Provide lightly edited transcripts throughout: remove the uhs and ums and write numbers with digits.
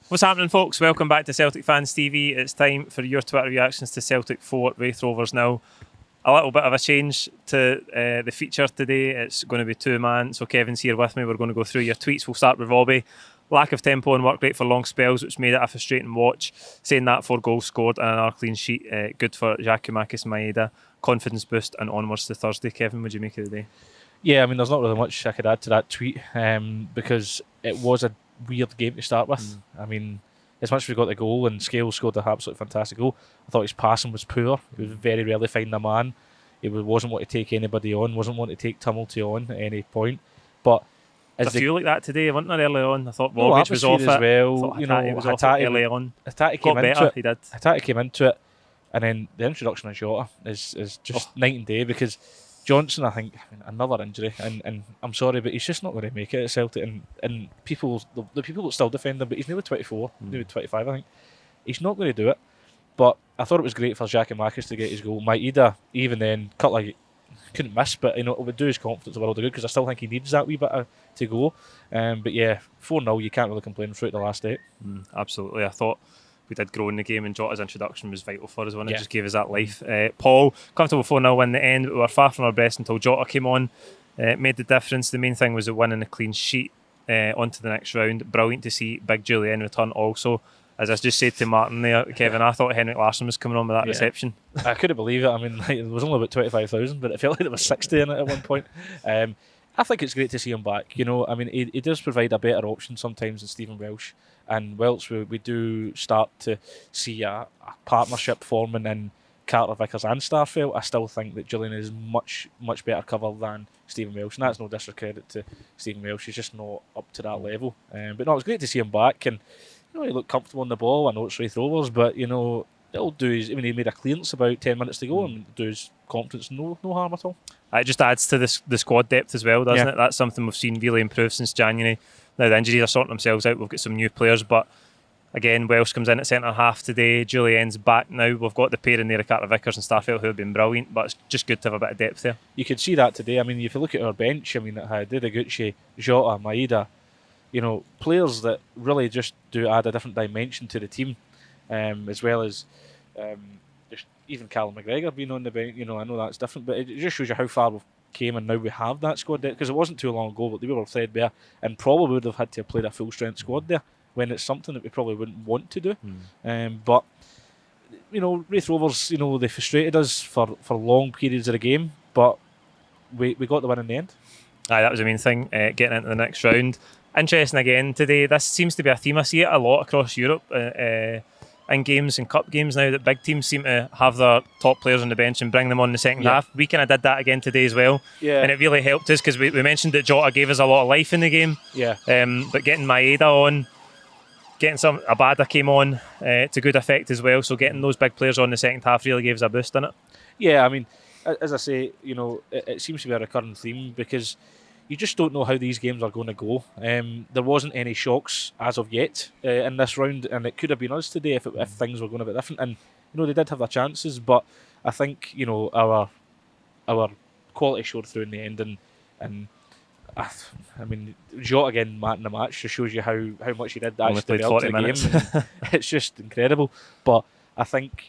What's happening, folks? Welcome back to Celtic Fans TV. It's time for your Twitter reactions to Celtic 4, Raith Rovers now. A little bit of a change to the feature today. It's going to be two-man, so Kevin's here with me. We're going to go through your tweets. We'll start with Robbie. Lack of tempo and work rate for long spells, which made it a frustrating watch. Saying that, 4 goals scored and another clean sheet. Good for Giakoumakis Maeda. Confidence boost and onwards to Thursday. Kevin, what do you make of the day? Yeah, I mean, there's not really much I could add to that tweet because it was a weird game to start with. I mean, as much as we got the goal and Scales scored an absolutely fantastic goal, I thought his passing was poor. He was very rarely finding a man. He wasn't wanting to take anybody on, wasn't wanting to take Tumulty on at any point. But as a few like that today, wasn't there, early on? I thought Robbage was off as it. well. Hatate early on. Hatate came into it. He did. Hatate came into it, and then the introduction of Jota is just night and day because Johnson, I think, another injury, and I'm sorry, but he's just not going to make it at Celtic. And people, the people that still defend him, but he's nearly 24, nearly 25, I think. He's not going to do it. But I thought it was great for Giakoumakis to get his goal. Maeda, even then, couldn't miss, but it would do his confidence a world of good because I still think he needs that wee bit to go. But yeah, 4-0, you can't really complain throughout the last 8. Absolutely, I thought we did grow in the game, and Jota's introduction was vital for us when it just gave us that life. Paul, comfortable 4-0 win the end, but we were far from our best until Jota came on. Made the difference. The main thing was the winning a clean sheet onto the next round. Brilliant to see Big Julian return also. As I just said to Martin there, Kevin, I thought Henrik Larsson was coming on with that reception. I couldn't believe it. I mean, it was only about 25,000, but it felt like there was 60 in it at one point. I think it's great to see him back. I mean, he does provide a better option sometimes than Stephen Welsh. And whilst we do start to see a partnership forming in Carter Vickers and Starfelt, I still think that Julian is much, much better cover than Stephen Welsh. And that's no discredit to Stephen Welsh. He's just not up to that level. But no, it was great to see him back. And he looked comfortable on the ball. I know it's Raith Rovers, but it'll do his. I mean, he made a clearance about 10 minutes to go, and do his confidence no harm at all. It just adds to the squad depth as well, doesn't it? That's something we've seen really improve since January. Now the injuries are sorting themselves out. We've got some new players, but again, Welsh comes in at centre half today. Julien's back now. We've got the pair in there of Carter Vickers and Starfelt who have been brilliant, but it's just good to have a bit of depth there. You could see that today. I mean, if you look at our bench, I mean, it had Didaguchi, Jota, Maeda. Players that really just do add a different dimension to the team, as well as just even Callum McGregor being on the bench. I know that's different, but it just shows you how far we've came, and now we have that squad there, because it wasn't too long ago, but they were threadbare and probably would have had to have played a full strength squad there when it's something that we probably wouldn't want to do. But Raith Rovers, they frustrated us for long periods of the game, but we got the win in the end. That was the main thing, getting into the next round. Interesting again today. This seems to be a theme. I see it a lot across Europe in games and cup games now, that big teams seem to have their top players on the bench and bring them on in the second half. We kind of did that again today as well, and it really helped us because we mentioned that Jota gave us a lot of life in the game. But getting Maeda on, getting Abada came on to good effect as well. So getting those big players on the second half really gave us a boost in it. Yeah, I mean, as I say, it seems to be a recurring theme because you just don't know how these games are going to go. There wasn't any shocks as of yet in this round, and it could have been us today if things were going a bit different. And they did have their chances, but I think our quality showed through in the end. And I mean, Jota again, man in the match, just shows you how much he did actually develop the game. It's just incredible. But I think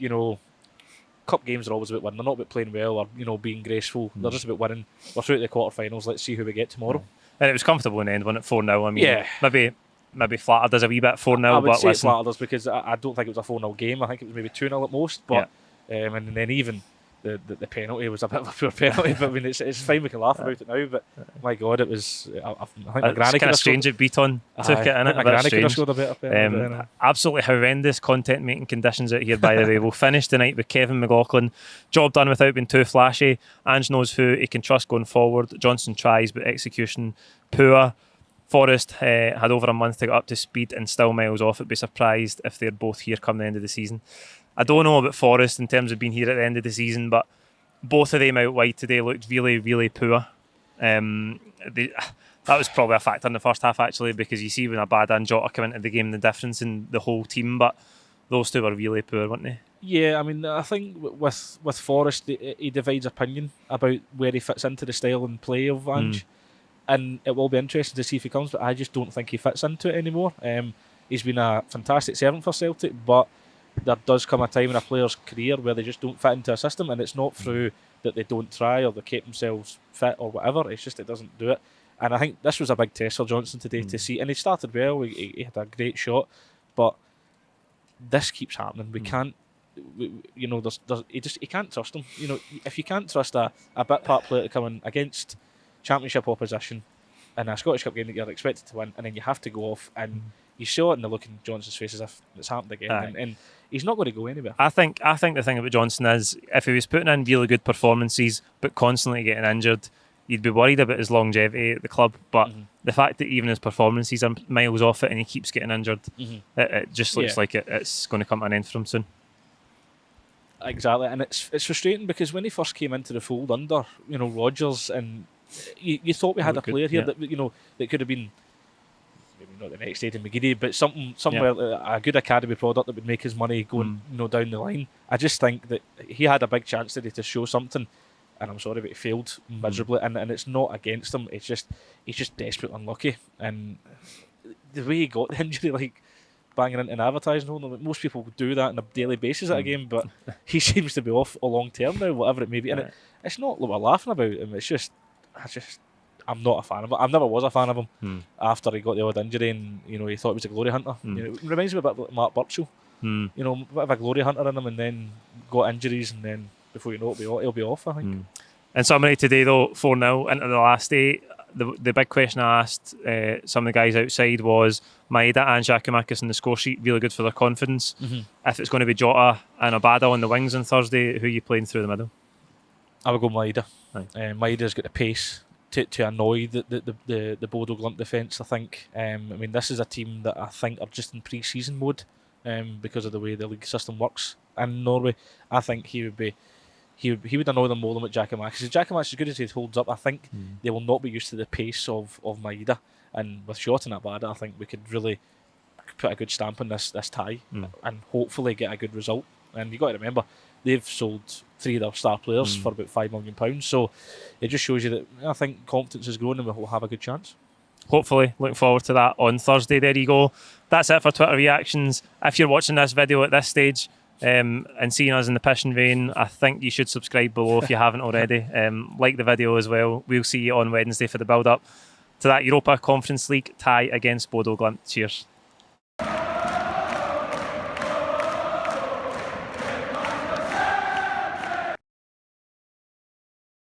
cup games are always about winning. They're not about playing well or being graceful. They're just about winning. We're through to the quarterfinals. Let's see who we get tomorrow. And it was comfortable in the end, wasn't it? 4-0. I mean, maybe flattered us a wee bit 4-0. I would say flattered us because I don't think it was a 4-0 game. I think it was maybe 2-0 at most. But and then even the penalty was a bit of a poor penalty. But I mean, it's fine. We can laugh about it now. But my God, it was. I think my granny kind of strange that Beaton took it in it. My granny could have scored a better penalty. Absolutely horrendous content making conditions out here, by the way. We'll finish tonight with Kevin McLaughlin. Job done without being too flashy. Ange knows who he can trust going forward. Johnson tries, but execution poor. Forrest had over a month to get up to speed and still miles off. I'd be surprised if they're both here come the end of the season. I don't know about Forrest in terms of being here at the end of the season, but both of them out wide today looked really, really poor. That was probably a factor in the first half, actually, because you see when Abada and Jota come into the game, the difference in the whole team, but those two were really poor, weren't they? Yeah, I mean, I think with Forrest, he divides opinion about where he fits into the style and play of Ange. And it will be interesting to see if he comes, but I just don't think he fits into it anymore. he's been a fantastic servant for Celtic, but there does come a time in a player's career where they just don't fit into a system, and it's not through that they don't try or they keep themselves fit or whatever. It's just it doesn't do it. And I think this was a big test for Johnson today to see. And he started well. He had a great shot, but this keeps happening. We can't. You know, he can't trust him. You know, if you can't trust a bit part player to come in against Championship opposition in a Scottish Cup game that you're expected to win, and then you have to go off, and you saw it in the look in Johnson's face as if it's happened again, and he's not going to go anywhere. I think the thing about Johnson is if he was putting in really good performances but constantly getting injured, you'd be worried about his longevity at the club. But the fact that even his performances are miles off it and he keeps getting injured, it just looks like it's going to come to an end for him soon. Exactly, and it's frustrating because when he first came into the fold under Rodgers, and you thought we had a player here that that could have been maybe not the next Aidan McGeady, but somewhere a good academy product that would make his money going down the line. I just think that he had a big chance today to show something, and I'm sorry, but he failed miserably. And it's not against him; it's just he's just desperate, unlucky, and the way he got the injury, like banging into an advertising holder. Most people do that on a daily basis at a game, but he seems to be off a long term now, whatever it may be. And it's not that we're laughing about him. It's just I'm not a fan of it. I never was a fan of him after he got the odd injury, and he thought he was a glory hunter. It reminds me a bit like Mark Burchill. A bit of a glory hunter in him, and then got injuries, and then before you know it, he'll be off, I think. In summary today, though, 4-0 into the last day. The big question I asked some of the guys outside was Maeda and Giakoumakis in the score sheet really good for their confidence. If it's going to be Jota and Abada on the wings on Thursday, who are you playing through the middle? I would go Maeda. Maeda's got the pace to annoy the Bodo Glimt defence, I think. I mean, this is a team that I think are just in pre-season mode because of the way the league system works in Norway. I think he would annoy them more than what Giakoumakis. If Giakoumakis, as good as he holds up, I think they will not be used to the pace of Maeda. And with Shone and Abada, I think we could really put a good stamp on this tie and hopefully get a good result. And you've got to remember, they've sold 3 of their star players for about £5 million. So it just shows you that I think confidence is growing and we'll have a good chance. Hopefully, looking forward to that on Thursday. There you go. That's it for Twitter reactions. If you're watching this video at this stage, and seeing us in the Pish and Vein, I think you should subscribe below if you haven't already. Like the video as well. We'll see you on Wednesday for the build-up to that Europa Conference League tie against Bodo Glimt. Cheers.